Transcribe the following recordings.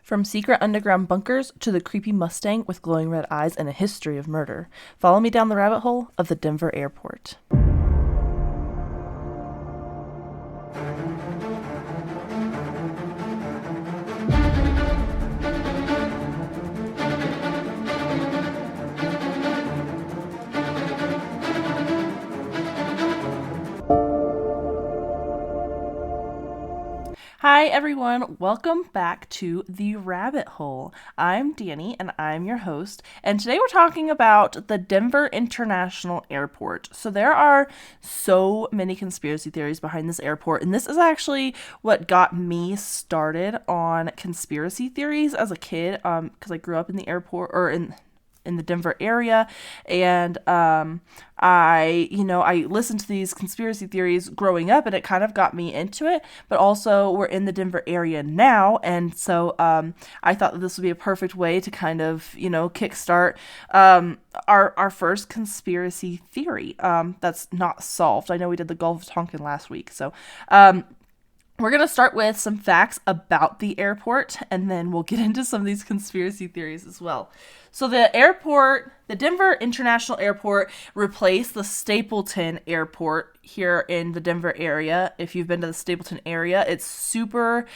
From secret underground bunkers to the creepy Mustang with glowing red eyes and a history of murder, follow me down the rabbit hole of the Denver airport. Hi everyone, welcome back to the rabbit hole. I'm Dani and I'm your host, and today we're talking about the Denver International Airport. So there are so many conspiracy theories behind this airport, and this is actually what got me started on conspiracy theories as a kid, because I grew up in the airport, or in the Denver area, and I listened to these conspiracy theories growing up, and it kind of got me into it. But also, we're in the Denver area now, and so I thought that this would be a perfect way to kind of kickstart our first conspiracy theory that's not solved. I know we did the Gulf of Tonkin last week, so we're going to start with some facts about the airport, and then we'll get into some of these conspiracy theories as well. So the Denver International Airport replaced the Stapleton Airport here in the Denver area. If you've been to the Stapleton area, it's super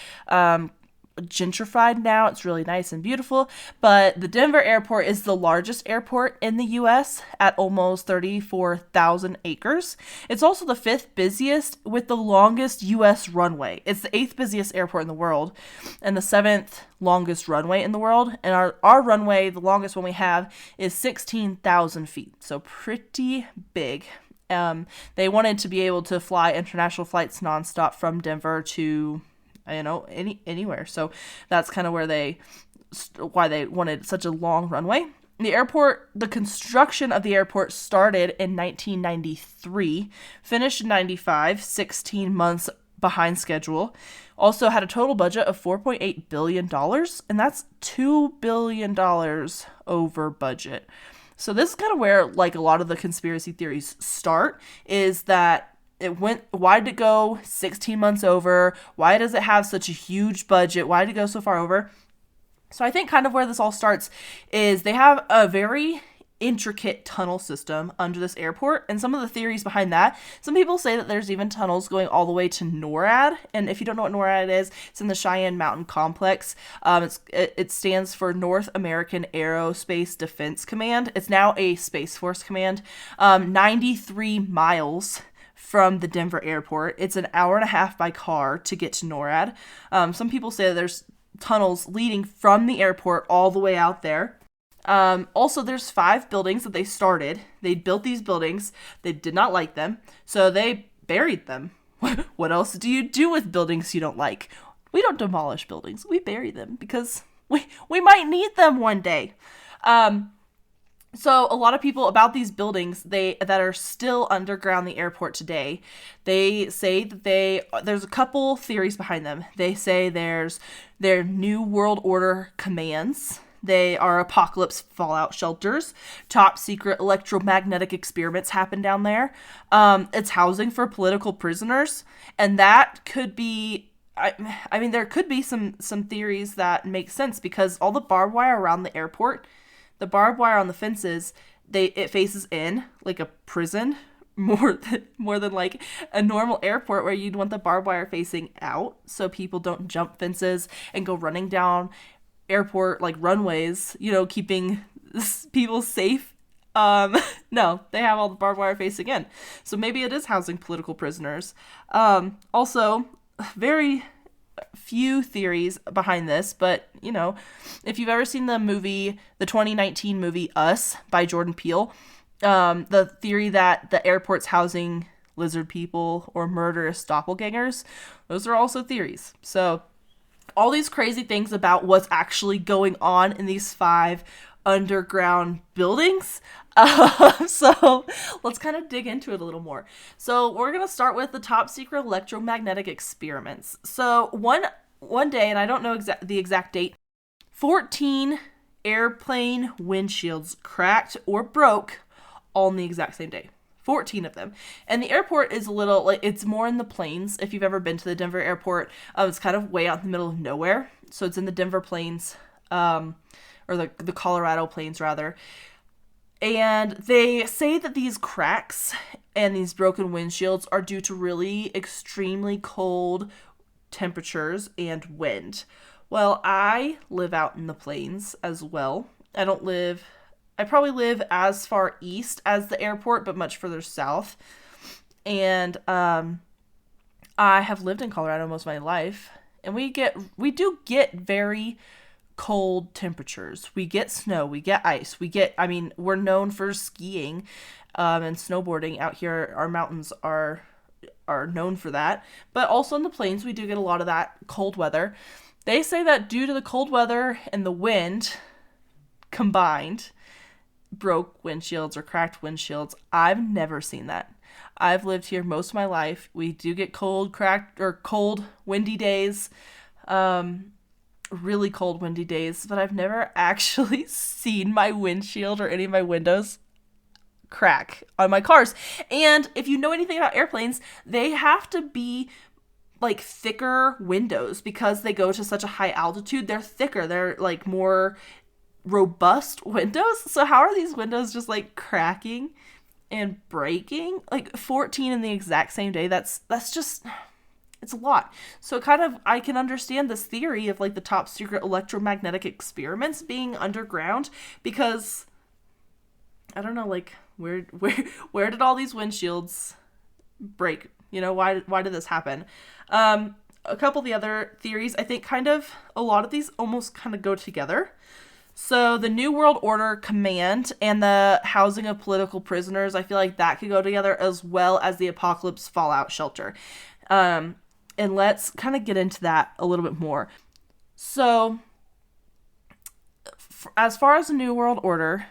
gentrified now. It's really nice and beautiful, but the Denver airport is the largest airport in the US at almost 34,000 acres. It's also the 5th busiest with the longest US runway. It's the 8th busiest airport in the world and the 7th longest runway in the world. And our runway, the longest one we have, is 16,000 feet. So pretty big. They wanted to be able to fly international flights nonstop from Denver to anywhere. So that's kind of why they wanted such a long runway. The construction of the airport started in 1993, finished in 95, 16 months behind schedule. Also had a total budget of $4.8 billion, and that's $2 billion over budget. So this is kind of where a lot of the conspiracy theories start, is that why did it go 16 months over? Why does it have such a huge budget? Why did it go so far over? So I think kind of where this all starts is they have a very intricate tunnel system under this airport, and some of the theories behind that, some people say that there's even tunnels going all the way to NORAD. And if you don't know what NORAD is, it's in the Cheyenne Mountain Complex. It stands for North American Aerospace Defense Command. It's now a Space Force command. 93 miles from the Denver airport. It's an hour and a half by car to get to NORAD. Some people say that there's tunnels leading from the airport all the way out there. Also, there's 5 buildings that they started. They built these buildings. They did not like them, so they buried them. What else do you do with buildings you don't like? We don't demolish buildings. We bury them because we might need them one day. So a lot of people about these buildings that are still underground the airport today, they say that there's a couple theories behind them. They say their New World Order commands. They are apocalypse fallout shelters. Top secret electromagnetic experiments happen down there. It's housing for political prisoners, and that could be. I mean, there could be some theories that make sense because all the barbed wire around the airport. The barbed wire on the fences, it faces in like a prison more than like a normal airport where you'd want the barbed wire facing out so people don't jump fences and go running down airport runways, keeping people safe. No, they have all the barbed wire facing in. So maybe it is housing political prisoners. Also, very few theories behind this, but if you've ever seen the 2019 movie Us by Jordan Peele, the theory that the airport's housing lizard people or murderous doppelgangers, those are also theories. So all these crazy things about what's actually going on in these 5 underground buildings. So let's kind of dig into it a little more. So we're going to start with the top secret electromagnetic experiments. So one day, and I don't know the exact date, 14 airplane windshields cracked or broke all on the exact same day. 14 of them. And the airport is a little, it's more in the plains. If you've ever been to the Denver airport, it's kind of way out in the middle of nowhere. So it's in the Denver Plains, or the Colorado Plains, rather. And they say that these cracks and these broken windshields are due to really extremely cold temperatures and wind. Well, I live out in the plains as well. I probably live as far east as the airport, but much further south. And I have lived in Colorado most of my life, and we do get very cold temperatures. We get snow, we get ice, we're known for skiing and snowboarding out here. Our mountains are known for that. But also in the plains, we do get a lot of that cold weather. They say that due to the cold weather and the wind combined, broke windshields or cracked windshields. I've never seen that. I've lived here most of my life. We do get cold, cracked, or cold, windy days. Really cold, windy days. But I've never actually seen my windshield or any of my windows crack on my cars. And if you know anything about airplanes, they have to be like thicker windows because they go to such a high altitude. They're thicker. They're like more robust windows. So how are these windows just like cracking and breaking? Like 14 in the exact same day. That's just, it's a lot. So kind of, I can understand this theory of like the top secret electromagnetic experiments being underground, because I don't know, like where did all these windshields break? You know, why did this happen? A couple of the other theories, I think a lot of these almost kind of go together. So the New World Order command and the housing of political prisoners, I feel like that could go together, as well as the Apocalypse Fallout shelter. And let's kind of get into that a little bit more. So as far as the New World Order,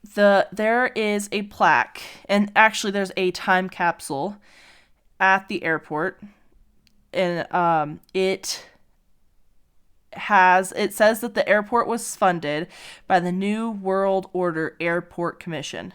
there is a plaque, and actually there's a time capsule at the airport, and it says that the airport was funded by the New World Order Airport Commission.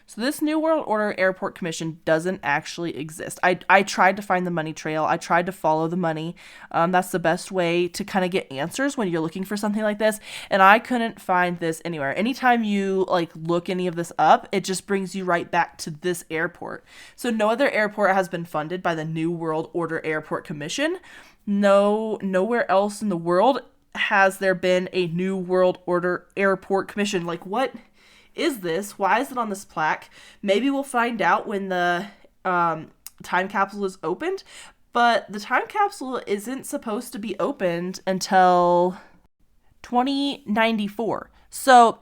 So this New World Order Airport Commission doesn't actually exist. I tried to find the money trail. I tried to follow the money. That's the best way to kind of get answers when you're looking for something like this. And I couldn't find this anywhere. Anytime you like look any of this up, it just brings you right back to this airport. So no other airport has been funded by the New World Order Airport Commission. Nowhere else in the world has there been a New World Order Airport Commission. Like, what is this? Why is it on this plaque? Maybe we'll find out when the time capsule is opened, but the time capsule isn't supposed to be opened until 2094. So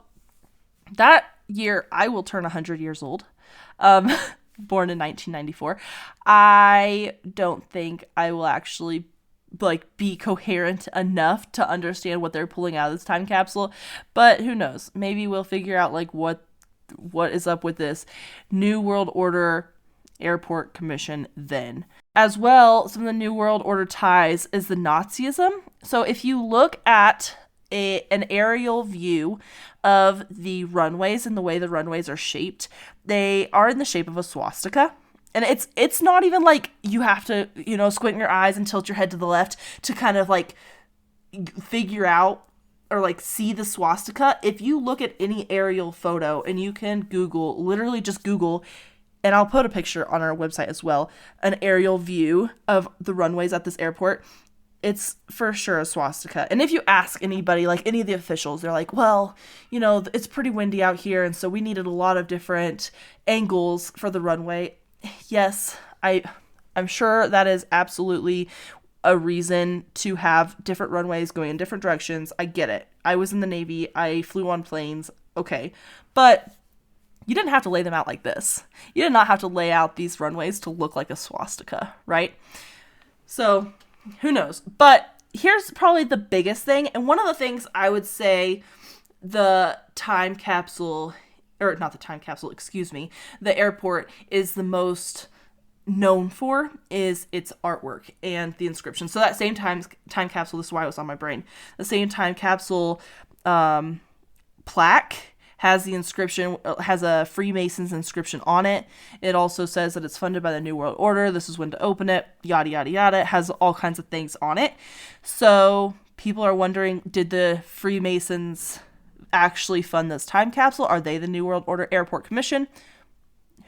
that year, I will turn 100 years old. Born in 1994. I don't think I will actually be coherent enough to understand what they're pulling out of this time capsule, but who knows? Maybe we'll figure out what is up with this New World Order Airport Commission then. As well, some of the New World Order ties is the Nazism. So if you look at an aerial view of the runways and the way the runways are shaped, they are in the shape of a swastika. And it's not even like you have to, squint your eyes and tilt your head to the left to kind of figure out or see the swastika. If you look at any aerial photo, and you can literally just Google, and I'll put a picture on our website as well, an aerial view of the runways at this airport, it's for sure a swastika. And if you ask anybody, any of the officials, they're like, well, it's pretty windy out here, and so we needed a lot of different angles for the runway. Yes, I'm sure that is absolutely a reason to have different runways going in different directions. I get it. I was in the Navy. I flew on planes. Okay. But you didn't have to lay them out like this. You did not have to lay out these runways to look like a swastika, right? So, who knows? But here's probably the biggest thing. And one of the things I would say the time capsule, or not the time capsule, excuse me, the airport is the most known for is its artwork and the inscription. So that same time capsule, this is why it was on my brain, the same time capsule plaque has the inscription, has a Freemasons inscription on it. It also says that it's funded by the New World Order. This is when to open it, yada, yada, yada. It has all kinds of things on it. So People are wondering, did the Freemasons actually fund this time capsule? Are they the New World Order Airport Commission?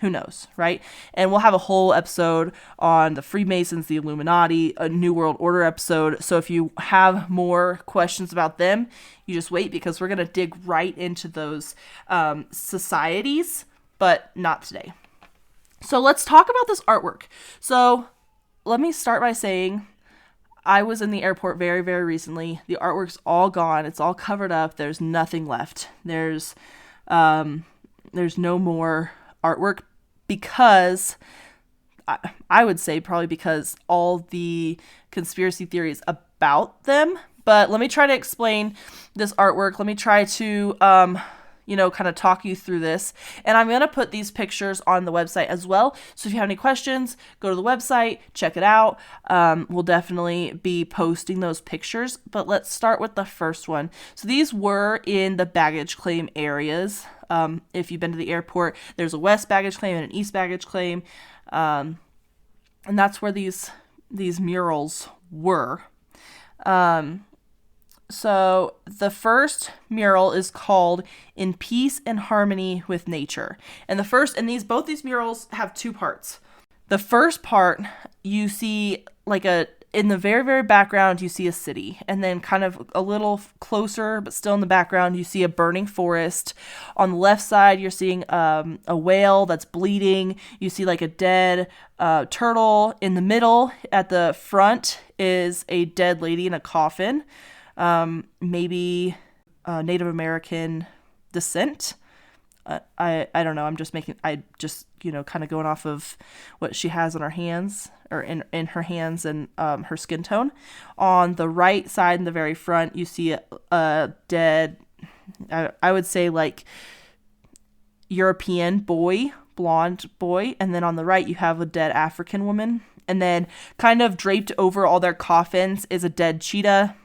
Who knows, right? And we'll have a whole episode on the Freemasons, the Illuminati, a New World Order episode. So if you have more questions about them, you just wait, because we're going to dig right into those societies, but not today. So let's talk about this artwork. So let me start by saying I was in the airport very, very recently. The artwork's all gone. It's all covered up. There's nothing left. There's no more artwork, because I would say probably because all the conspiracy theories about them. But let me try to explain this artwork. Let me try to kind of talk you through this. And I'm going to put these pictures on the website as well. So if you have any questions, go to the website, check it out. We'll definitely be posting those pictures. But let's start with the first one. So these were in the baggage claim areas. If you've been to the airport, there's a west baggage claim and an east baggage claim. And that's where these murals were. So the first mural is called In Peace and Harmony with Nature. And both these murals have two parts. The first part, you see in the very, very background, you see a city. And then kind of a little closer, but still in the background, you see a burning forest. On the left side, you're seeing a whale that's bleeding. You see like a dead turtle. In the middle, at the front, is a dead lady in a coffin. Maybe Native American descent. I don't know. I'm just kind of going off of what she has on her hands, or in her hands, and her skin tone. On the right side, in the very front, you see a dead, I would say like European boy, blonde boy. And then on the right, you have a dead African woman. And then kind of draped over all their coffins is a dead cheetah.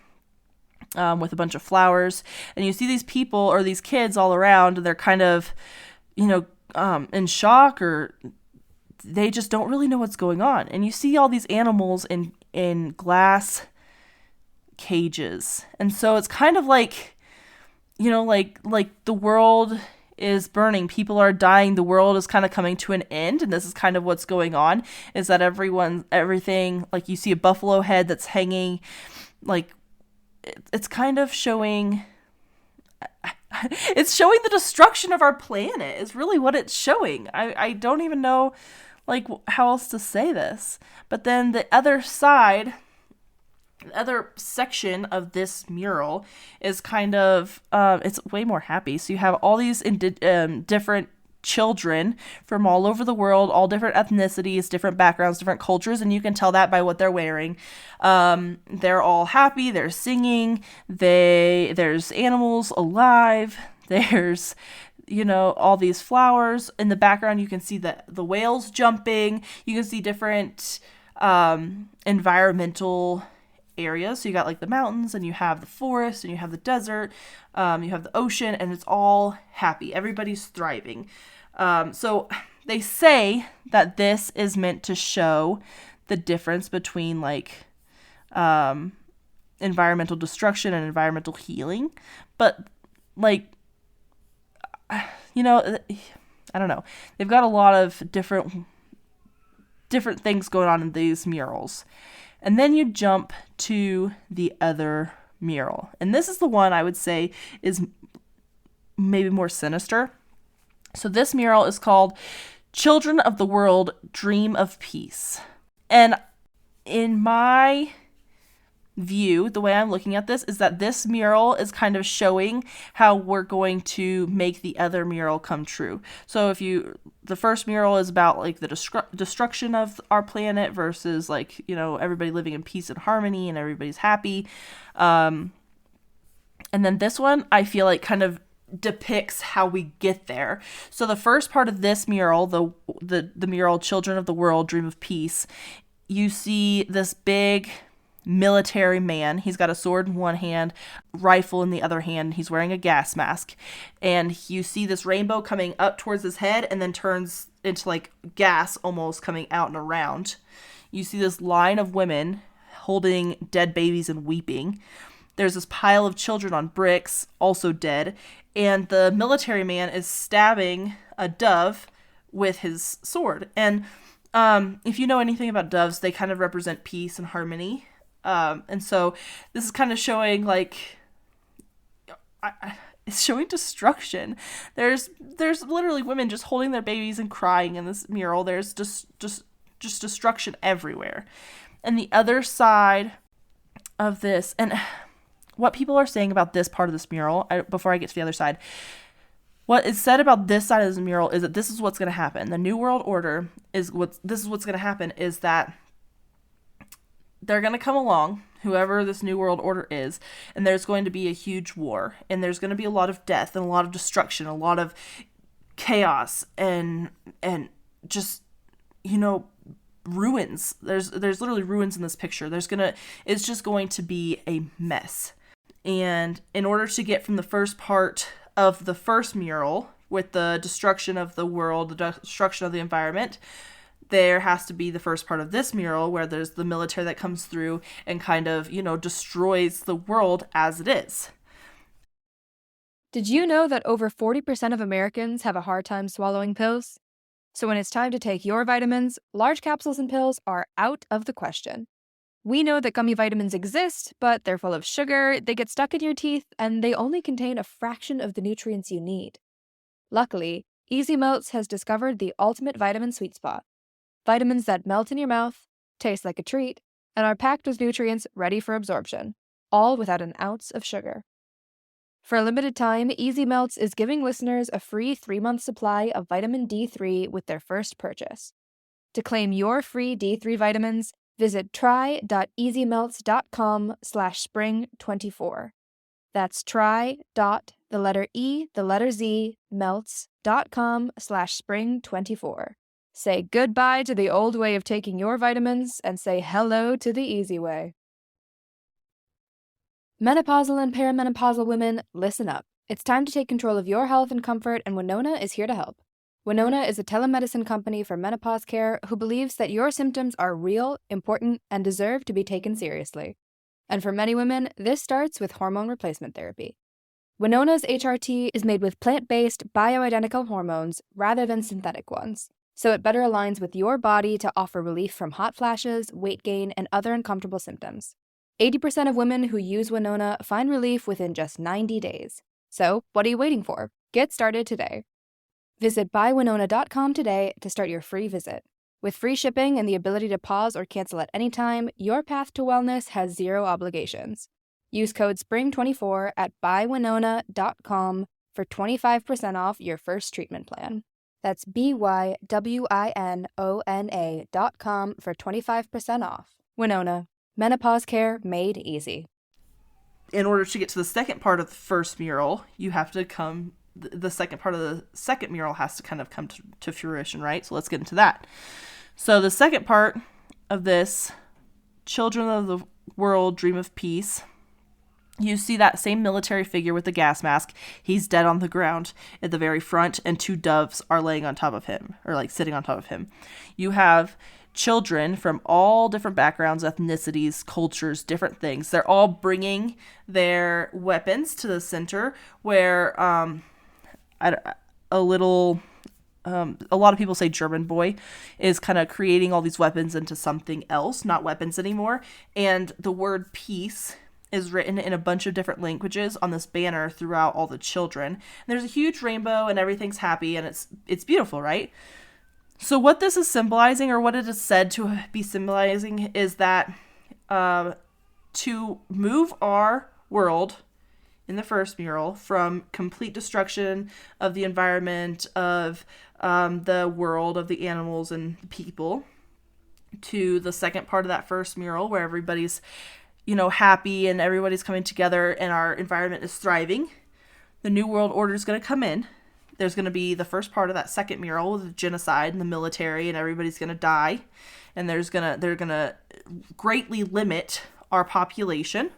With a bunch of flowers, and you see these people or these kids all around, and they're kind of, in shock, or they just don't really know what's going on. And you see all these animals in glass cages, and so it's kind of like, like the world is burning, people are dying, the world is kind of coming to an end, and this is kind of what's going on. Is that everything, like you see a buffalo head that's hanging, like. It's kind of showing the destruction of our planet is really what it's showing. I don't even know like how else to say this. But then the other side, the other section of this mural is kind of it's way more happy. So you have all these different children from all over the world, all different ethnicities, different backgrounds, different cultures, and you can tell that by what they're wearing. They're all happy, they're singing, there's animals alive, there's all these flowers. In the background you can see the whales jumping, you can see different environmental areas. So you got like the mountains, and you have the forest, and you have the desert, you have the ocean, and it's all happy. Everybody's thriving. So they say that this is meant to show the difference between like environmental destruction and environmental healing. But like, I don't know. They've got a lot of different things going on in these murals. And then you jump to the other mural. And this is the one I would say is maybe more sinister. So this mural is called Children of the World Dream of Peace. And in my view, the way I'm looking at this is that this mural is kind of showing how we're going to make the other mural come true. So the first mural is about like the destruction of our planet versus like, everybody living in peace and harmony and everybody's happy. And then this one, I feel like kind of depicts how we get there. So the first part of this mural, the mural Children of the World Dream of Peace, you see this big military man. He's got a sword in one hand, rifle in the other hand. He's wearing a gas mask, and you see this rainbow coming up towards his head and then turns into like gas almost coming out and around. You see this line of women holding dead babies and weeping. There's this pile of children on bricks, also dead, and the military man is stabbing a dove with his sword. And if you know anything about doves, they kind of represent peace and harmony. And so this is kind of showing like it's showing destruction. There's literally women just holding their babies and crying in this mural. There's just destruction everywhere. And the other side of this, and what people are saying about this part of this mural, before I get to the other side, what is said about this side of this mural is that this is what's going to happen. The New World Order this is what's going to happen is that they're going to come along, whoever this New World Order is, and there's going to be a huge war, and there's going to be a lot of death and a lot of destruction, a lot of chaos and just, ruins. There's literally ruins in this picture. It's just going to be a mess. And in order to get from the first part of the first mural, with the destruction of the world, the destruction of the environment, there has to be the first part of this mural where there's the military that comes through and kind of, destroys the world as it is. Did you know that over 40% of Americans have a hard time swallowing pills? So when it's time to take your vitamins, large capsules and pills are out of the question. We know that gummy vitamins exist, but they're full of sugar, they get stuck in your teeth, and they only contain a fraction of the nutrients you need. Luckily, Easy Melts has discovered the ultimate vitamin sweet spot. Vitamins that melt in your mouth, taste like a treat, and are packed with nutrients ready for absorption, all without an ounce of sugar. For a limited time, Easy Melts is giving listeners a free 3-month supply of vitamin D3 with their first purchase. To claim your free D3 vitamins, visit try.easymelts.com/spring24. That's melts.com/spring24. Say goodbye to the old way of taking your vitamins and say hello to the easy way. Menopausal and perimenopausal women, listen up. It's time to take control of your health and comfort, and Winona is here to help. Winona is a telemedicine company for menopause care who believes that your symptoms are real, important, and deserve to be taken seriously. And for many women, this starts with hormone replacement therapy. Winona's HRT is made with plant-based, bioidentical hormones rather than synthetic ones, so it better aligns with your body to offer relief from hot flashes, weight gain, and other uncomfortable symptoms. 80% of women who use Winona find relief within just 90 days. So, what are you waiting for? Get started today. Visit buywinona.com today to start your free visit. With free shipping and the ability to pause or cancel at any time, your path to wellness has zero obligations. Use code SPRING24 at buywinona.com for 25% off your first treatment plan. That's BYWINONA.com for 25% off. Winona. Menopause care made easy. In order to get to the second part of the first mural, the second part of the second mural has to kind of come to fruition, right? So let's get into that. So the second part of this, Children of the World Dream of Peace, you see that same military figure with the gas mask. He's dead on the ground at the very front, and 2 doves are laying on top of him, or like sitting on top of him. You have children from all different backgrounds, ethnicities, cultures, different things. They're all bringing their weapons to the center where a lot of people say German boy is kind of creating all these weapons into something else, not weapons anymore. And the word peace is written in a bunch of different languages on this banner throughout all the children. And there's a huge rainbow and everything's happy and it's beautiful, right? So what this is symbolizing, or what it is said to be symbolizing, is that to move our world in the first mural from complete destruction of the environment, of the world, of the animals and people, to the second part of that first mural where everybody's, happy and everybody's coming together and our environment is thriving. The New World Order is going to come in. There's going to be the first part of that second mural with the genocide and the military, and everybody's going to die. And they're going to greatly limit our population.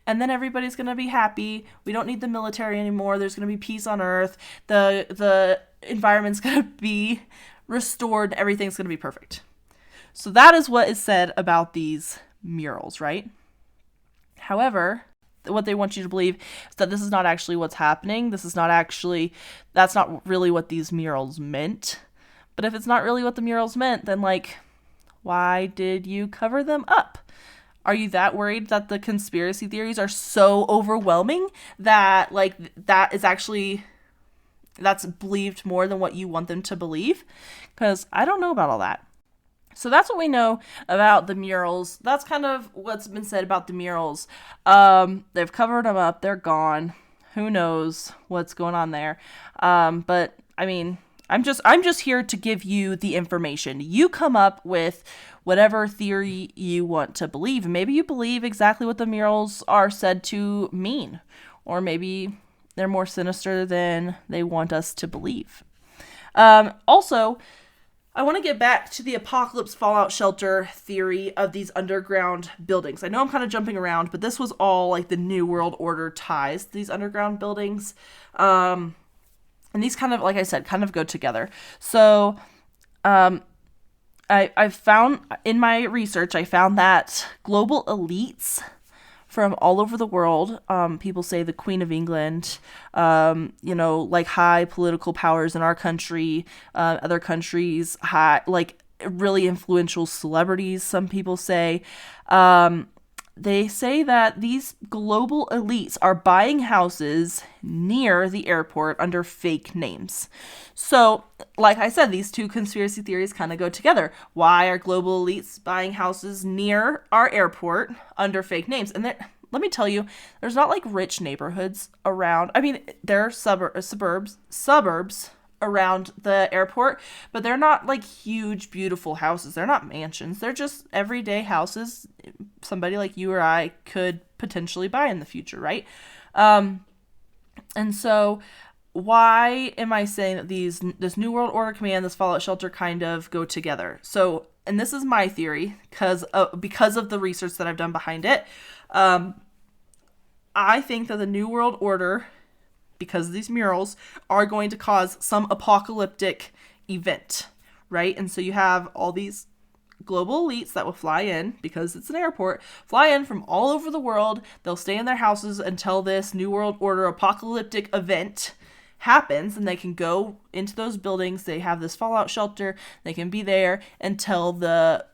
And then everybody's going to be happy. We don't need the military anymore. There's going to be peace on Earth. The environment's going to be restored. Everything's going to be perfect. So that is what is said about these murals, right? However, what they want you to believe is that this is not actually what's happening. That's not really what these murals meant. But if it's not really what the murals meant, then like, why did you cover them up? Are you that worried that the conspiracy theories are so overwhelming that like that's believed more than what you want them to believe? Because I don't know about all that. So that's what we know about the murals. That's kind of what's been said about the murals. They've covered them up. They're gone. Who knows what's going on there? But I mean, I'm just here to give you the information. You come up with whatever theory you want to believe. Maybe you believe exactly what the murals are said to mean, or maybe they're more sinister than they want us to believe. Also, I want to get back to the apocalypse fallout shelter theory of these underground buildings. I know I'm kind of jumping around, but this was all like the New World Order ties to these underground buildings. And these kind of, like I said, kind of go together. So I found in my research, I found that global elites from all over the world, people say the Queen of England, like high political powers in our country, other countries, high, like really influential celebrities, some people say, they say that these global elites are buying houses near the airport under fake names. So, like I said, these two conspiracy theories kind of go together. Why are global elites buying houses near our airport under fake names? And let me tell you, there's not like rich neighborhoods around. I mean, there are suburbs around the airport, but they're not like huge, beautiful houses. They're not mansions. They're just everyday houses somebody like you or I could potentially buy in the future, right? And so why am I saying that this New World Order command, this fallout shelter kind of go together? So, and this is my theory because of the research that I've done behind it. I think that the New World Order, because these murals, are going to cause some apocalyptic event, right? And so you have all these global elites that will fly in, because it's an airport, fly in from all over the world. They'll stay in their houses until this New World Order apocalyptic event happens, and they can go into those buildings. They have this fallout shelter. They can be there until the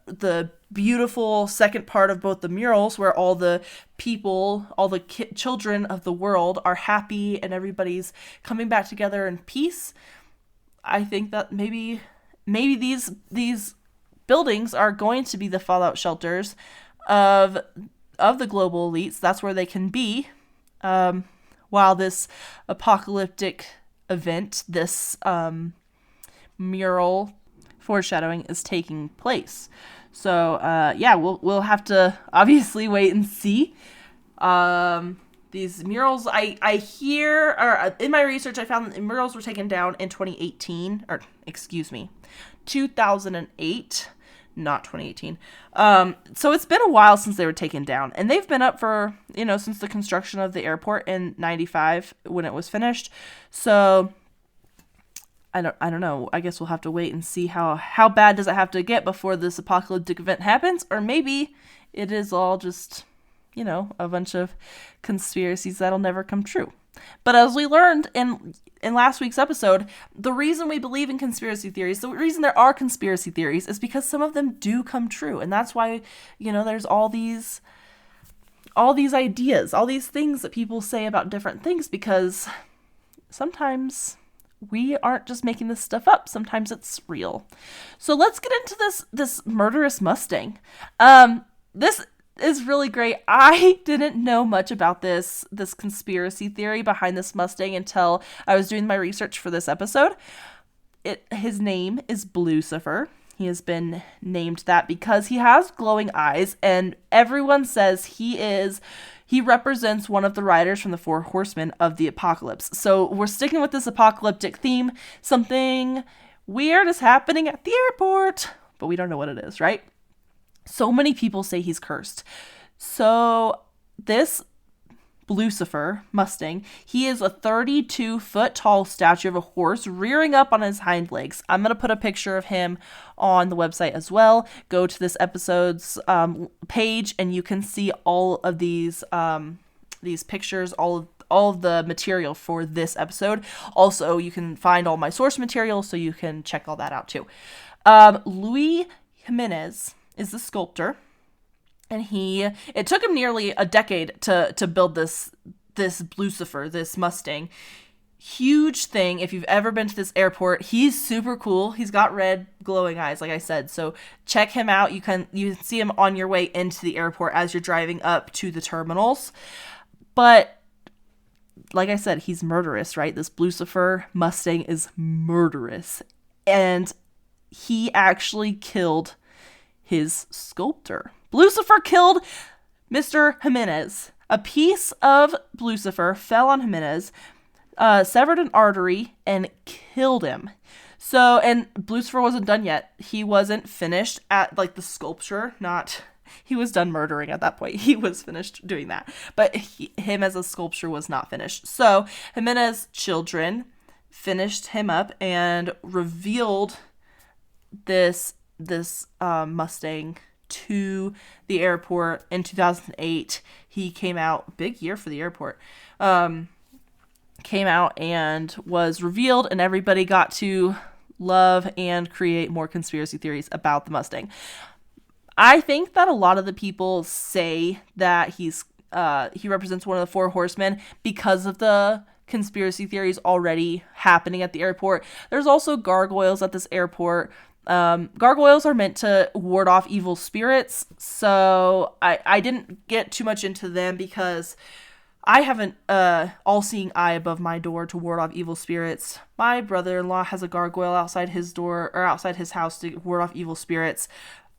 beautiful second part of both the murals, where all the people, all the children of the world are happy and everybody's coming back together in peace. I think that maybe these buildings are going to be the fallout shelters of the global elites. That's where they can be while this apocalyptic event, this mural foreshadowing, is taking place. So we'll have to obviously wait and see. These murals, I hear, or in my research, I found that the murals were taken down in 2008, not 2018. So it's been a while since they were taken down, and they've been up for, since the construction of the airport in 95 when it was finished. So I don't know. I guess we'll have to wait and see how bad does it have to get before this apocalyptic event happens, or maybe it is all just, a bunch of conspiracies that'll never come true. But as we learned in last week's episode, the reason we believe in conspiracy theories, the reason there are conspiracy theories, is because some of them do come true. And that's why, there's all these ideas, all these things that people say about different things, because sometimes we aren't just making this stuff up. Sometimes it's real. So let's get into this murderous Mustang. This is really great. I didn't know much about this conspiracy theory behind this Mustang until I was doing my research for this episode. His name is Blucifer. He has been named that because he has glowing eyes, and everyone says he represents one of the riders from the Four Horsemen of the Apocalypse. So we're sticking with this apocalyptic theme. Something weird is happening at the airport, but we don't know what it is, right? So many people say he's cursed. So this Blucifer Mustang, he is a 32-foot tall statue of a horse rearing up on his hind legs. I'm going to put a picture of him on the website as well. Go to this episode's page and you can see all of these these pictures, all of the material for this episode. Also, you can find all my source material, so you can check all that out too. Luis Jimenez is the sculptor, and it took him nearly a decade to build this Blucifer, this Mustang. Huge thing. If you've ever been to this airport, he's super cool. He's got red glowing eyes, like I said. So check him out. You can see him on your way into the airport as you're driving up to the terminals. But like I said, he's murderous, right? This Blucifer Mustang is murderous. And he actually killed his sculptor. Blucifer killed Mr. Jimenez. A piece of Blucifer fell on Jimenez, severed an artery, and killed him. So, and Blucifer wasn't done yet. He wasn't finished at, like, the sculpture, he was done murdering at that point. He was finished doing that. But him as a sculpture was not finished. So, Jimenez's children finished him up and revealed this Mustang to the airport in 2008. He came out, big year for the airport, came out and was revealed, and everybody got to love and create more conspiracy theories about the Mustang. I think that a lot of the people say that he represents one of the four horsemen because of the conspiracy theories already happening at the airport. There's also gargoyles at this airport. Gargoyles are meant to ward off evil spirits, so I didn't get too much into them because I have an all-seeing eye above my door to ward off evil spirits. My brother-in-law has a gargoyle outside his door, or outside his house, to ward off evil spirits.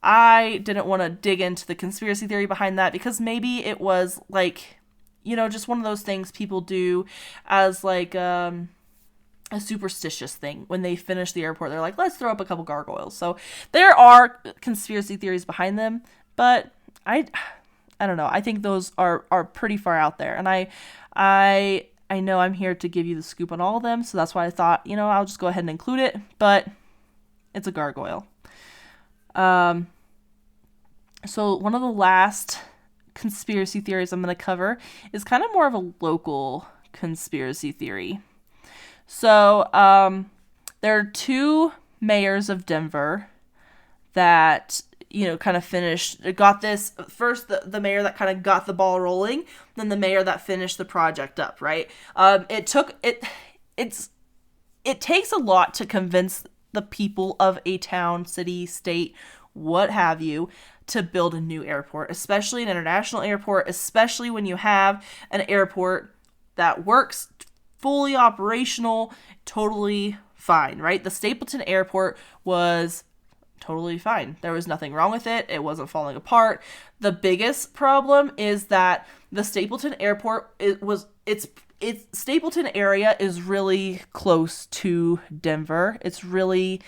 I didn't want to dig into the conspiracy theory behind that because maybe it was like, just one of those things people do as like a superstitious thing. When they finish the airport, they're like, let's throw up a couple gargoyles. So there are conspiracy theories behind them, but I don't know. I think those are pretty far out there. And I know I'm here to give you the scoop on all of them, so that's why I thought, I'll just go ahead and include it, but it's a gargoyle. So one of the last conspiracy theories I'm going to cover is kind of more of a local conspiracy theory. So, there are two mayors of Denver that, kind of got this. First, the mayor that kind of got the ball rolling, then the mayor that finished the project up, right? It takes a lot to convince the people of a town, city, state, what have you, to build a new airport, especially an international airport, especially when you have an airport that works fully operational, totally fine, right? The Stapleton Airport was totally fine. There was nothing wrong with it. It wasn't falling apart. The biggest problem is that the Stapleton Airport, its Stapleton area is really close to Denver. It's really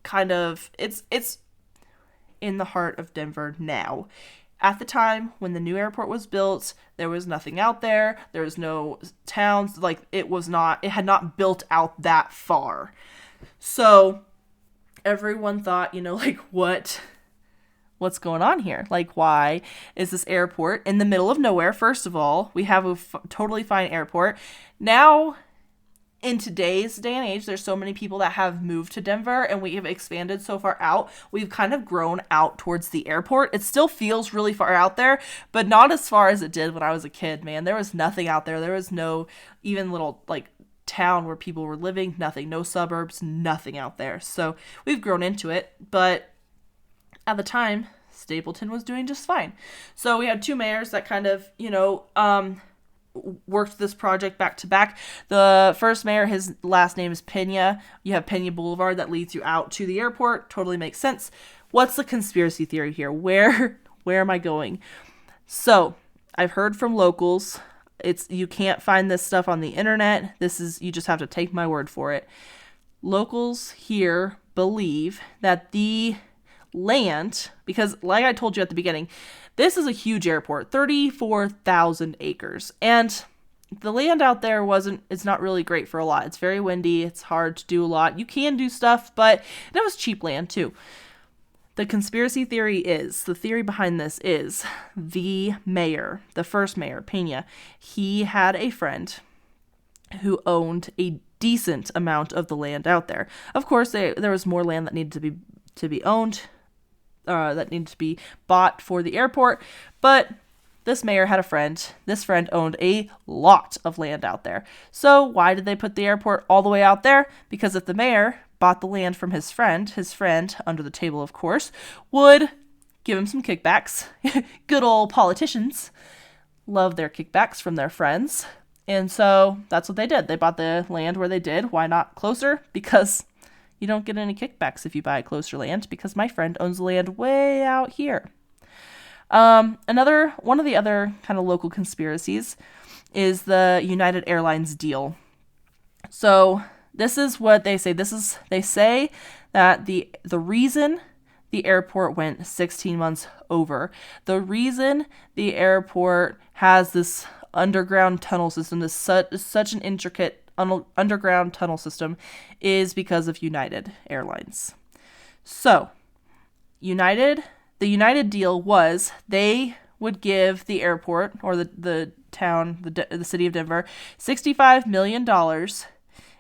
it's in the heart of Denver now. At the time when the new airport was built, there was nothing out there. There was no towns. Like, it had not built out that far. So everyone thought, like, what's going on here? Like, why is this airport in the middle of nowhere? First of all, we have a totally fine airport. Now, in today's day and age, there's so many people that have moved to Denver, and we have expanded so far out. We've kind of grown out towards the airport. It still feels really far out there, but not as far as it did when I was a kid, man. There was nothing out there. There was no even little, like, town where people were living. Nothing. No suburbs. Nothing out there. So we've grown into it, but at the time, Stapleton was doing just fine. So we had two mayors that kind of, worked this project back to back. The first mayor, his last name is Pena. You have Pena Boulevard that leads you out to the airport. Totally makes sense. What's the conspiracy theory here? Where am I going? So, I've heard from locals. You can't find this stuff on the internet. You just have to take my word for it. Locals here believe that the land, because like I told you at the beginning, this is a huge airport, 34,000 acres. And the land out there it's not really great for a lot. It's very windy. It's hard to do a lot. You can do stuff, but it was cheap land too. The conspiracy theory is, the theory behind this is the mayor, the first mayor, Pena, he had a friend who owned a decent amount of the land out there. Of course, there was more land that needed to be owned, that needed to be bought for the airport, but this mayor had a friend. This friend owned a lot of land out there. So why did they put the airport all the way out there? Because if the mayor bought the land from his friend, under the table, of course, would give him some kickbacks. Good old politicians love their kickbacks from their friends. And so that's what they did. They bought the land where they did. Why not closer? Because you don't get any kickbacks if you buy closer land, because my friend owns land way out here. One of the other kind of local conspiracies is the United Airlines deal. So this is what they say. They say that the reason the airport went 16 months over, the reason the airport has this underground tunnel system, this such an intricate underground tunnel system, is because of United Airlines. So, the United deal was they would give the airport, or the town, the city of Denver, $65 million,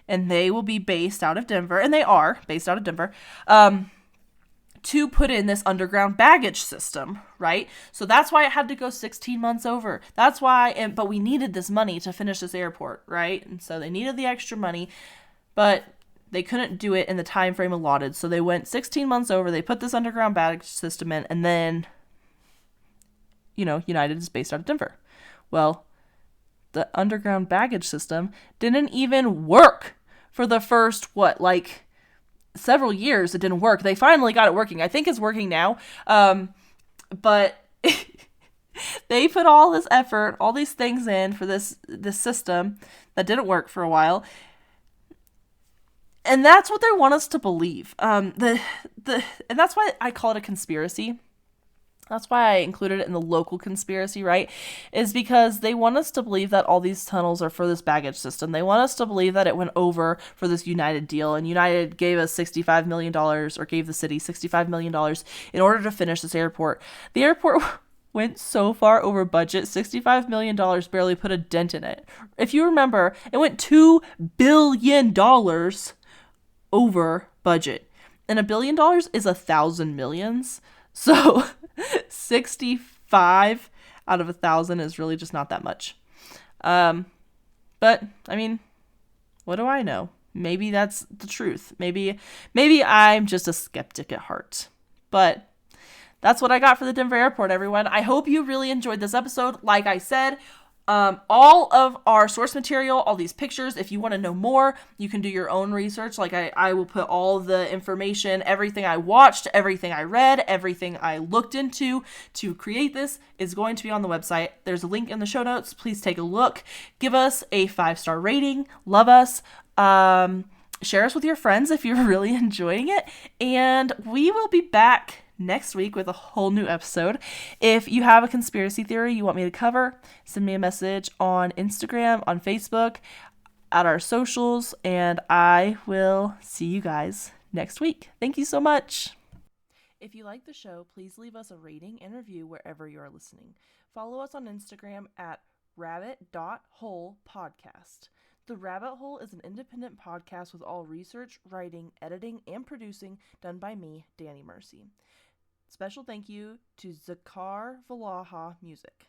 and they will be based out of Denver, and they are based out of Denver, to put in this underground baggage system, right? So that's why it had to go 16 months over. That's why, but we needed this money to finish this airport, right? And so they needed the extra money, but they couldn't do it in the time frame allotted. So they went 16 months over. They put this underground baggage system in, and then, United is based out of Denver. Well, the underground baggage system didn't even work for the first, several years. It didn't work. They finally got it working. I think it's working now. But they put all this effort, all these things in for this system that didn't work for a while. And that's what they want us to believe. And that's why I call it a conspiracy. That's why I included it in the local conspiracy, right? Is because they want us to believe that all these tunnels are for this baggage system. They want us to believe that it went over for this United deal, and United gave us $65 million, or gave the city $65 million in order to finish this airport. The airport went so far over budget, $65 million barely put a dent in it. If you remember, it went $2 billion over budget. And $1 billion is 1,000 millions. So 65 out of 1,000 is really just not that much. But I mean, what do I know? Maybe that's the truth. Maybe I'm just a skeptic at heart. But that's what I got for the Denver airport, everyone. I hope you really enjoyed this episode. Like I said, all of our source material, all these pictures, if you want to know more, you can do your own research. Like I will put all the information, everything I watched, everything I read, everything I looked into to create this is going to be on the website. There's a link in the show notes. Please take a look. Give us a 5-star rating. Love us. Share us with your friends if you're really enjoying it. And we will be back next week with a whole new episode. If you have a conspiracy theory you want me to cover, send me a message on Instagram, on Facebook, at our socials, and I will see you guys next week. Thank you so much. If you like the show, please leave us a rating and review wherever you are listening. Follow us on Instagram at rabbit.hole.podcast. The Rabbit Hole is an independent podcast with all research, writing, editing, and producing done by me, Dani Mercy. Special thank you to Zakar Valaha Music.